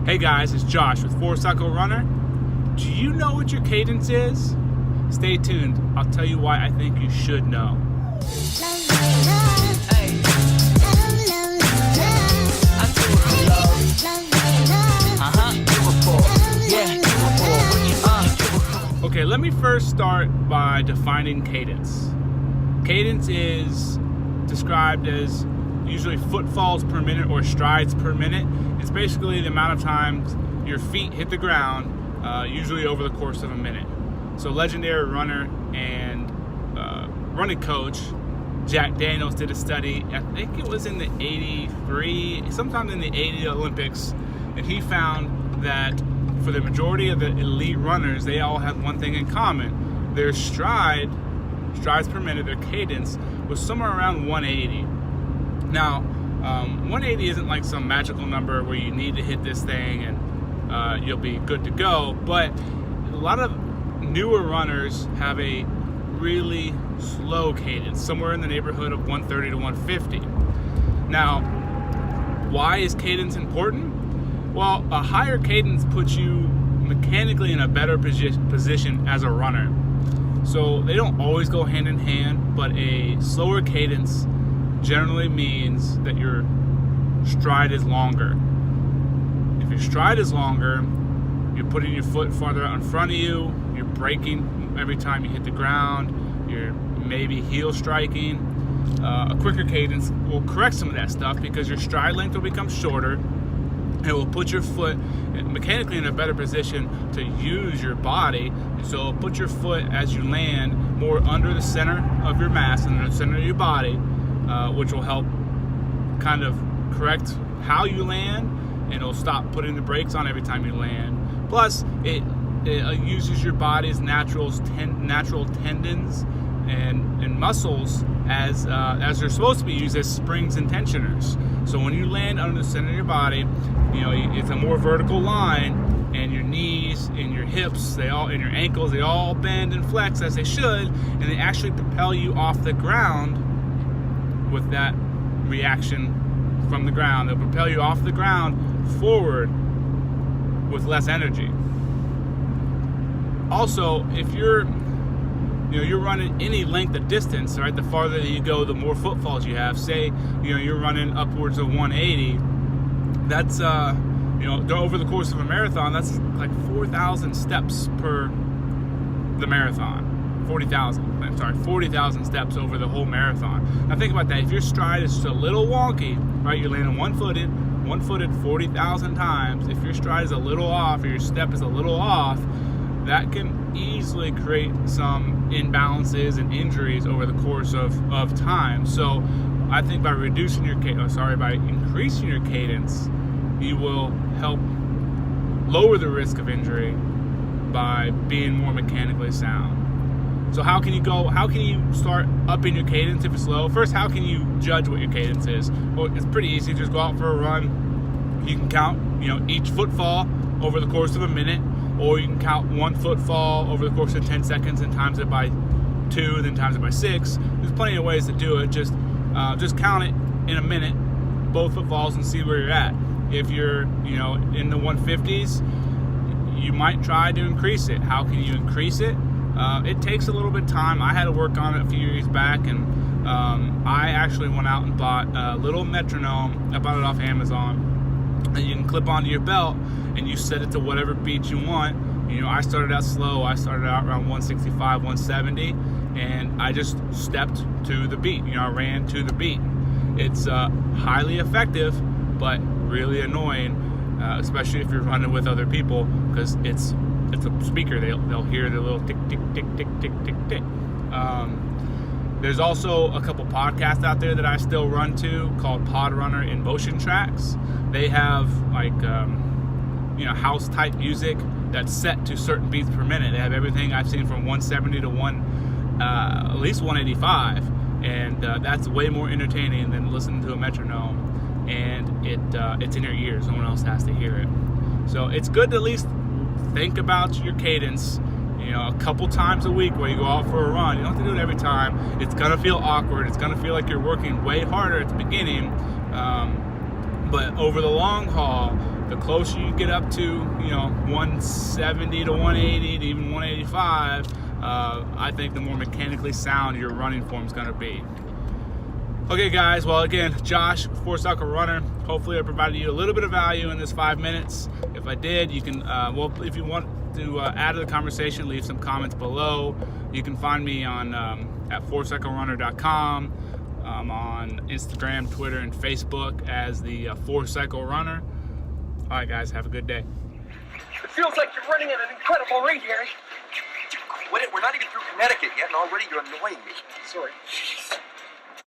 Hey guys, it's Josh with Four Cycle Runner. Do you know what your cadence is? Stay tuned. I'll tell you why I think you should know. Okay, let me first start by defining cadence. Cadence is described as usually footfalls per minute or strides per minute. It's basically the amount of times your feet hit the ground, usually over the course of a minute. So legendary runner and running coach Jack Daniels did a study, I think it was in the 83, sometime in the 80 Olympics, and he found that for the majority of the elite runners, they all had one thing in common. Their strides per minute, their cadence, was somewhere around 180. Now, 180 isn't like some magical number where you need to hit this thing and you'll be good to go, but a lot of newer runners have a really slow cadence, somewhere in the neighborhood of 130 to 150. Now, why is cadence important? Well, a higher cadence puts you mechanically in a better position as a runner. So they don't always go hand in hand, but a slower cadence generally means that your stride is longer. If your stride is longer, you're putting your foot farther out in front of you, you're braking every time you hit the ground, you're maybe heel striking. A quicker cadence will correct some of that stuff because your stride length will become shorter. It will put your foot mechanically in a better position to use your body. So put your foot as you land more under the center of your mass, under the center of your body, which will help kind of correct how you land, and it'll stop putting the brakes on every time you land. Plus, it uses your body's natural tendons and muscles as they're supposed to be used as springs and tensioners. So when you land under the center of your body, you know, it's a more vertical line, and your knees and your hips, and your ankles, they all bend and flex as they should, and they actually propel you off the ground with that reaction from the ground. They'll propel you off the ground forward with less energy. Also, if you're running any length of distance, right? The farther you go, the more footfalls you have. Say, you're running upwards of 180. That's over the course of a marathon, that's like 4,000 steps per the marathon. 40,000 steps over the whole marathon. Now think about that. If your stride is just a little wonky, right? You're landing one-footed 40,000 times. If your stride is a little off, or your step is a little off, that can easily create some imbalances and injuries over the course of time. So I think by increasing your cadence, you will help lower the risk of injury by being more mechanically sound. So how can you start upping your cadence if it's low? First, how can you judge what your cadence is? Well, it's pretty easy. Just go out for a run. You can count, each footfall over the course of a minute, or you can count one footfall over the course of 10 seconds and times it by 2, then times it by 6. There's plenty of ways to do it. Just count it in a minute, both footfalls, and see where you're at. If you're, in the 150s, you might try to increase it. How can you increase it? It takes a little bit of time. I had to work on it a few years back, and I actually went out and bought a little metronome. I bought it off Amazon. And you can clip onto your belt, and you set it to whatever beat you want. I started out slow. I started out around 165, 170, and I just stepped to the beat. I ran to the beat. It's highly effective, but really annoying, especially if you're running with other people, because it's a speaker. They'll hear the little tick, tick, tick, tick, tick, tick, tick. There's also a couple podcasts out there that I still run to called Pod Runner and Motion Tracks. They have house type music that's set to certain beats per minute. They have everything I've seen from 170 to at least 185, and that's way more entertaining than listening to a metronome. And it's in your ears. No one else has to hear it. So it's good to at least think about your cadence, a couple times a week where you go out for a run. You don't have to do it every time. It's going to feel awkward. It's going to feel like you're working way harder at the beginning. But over the long haul, The closer you get up to, you know, 170 to 180 to even 185, I think the more mechanically sound your running form is going to be. Okay, guys. Well, again, Josh, Four Cycle Runner. Hopefully, I provided you a little bit of value in this 5 minutes. If I did, you can. Well, if you want to add to the conversation, leave some comments below. You can find me on at fourcyclerunner.com. On Instagram, Twitter, and Facebook as the Four Cycle Runner. All right, guys. Have a good day. It feels like you're running at an incredible rate, Harry. Quit it. We're not even through Connecticut yet, and already you're annoying me. Sorry.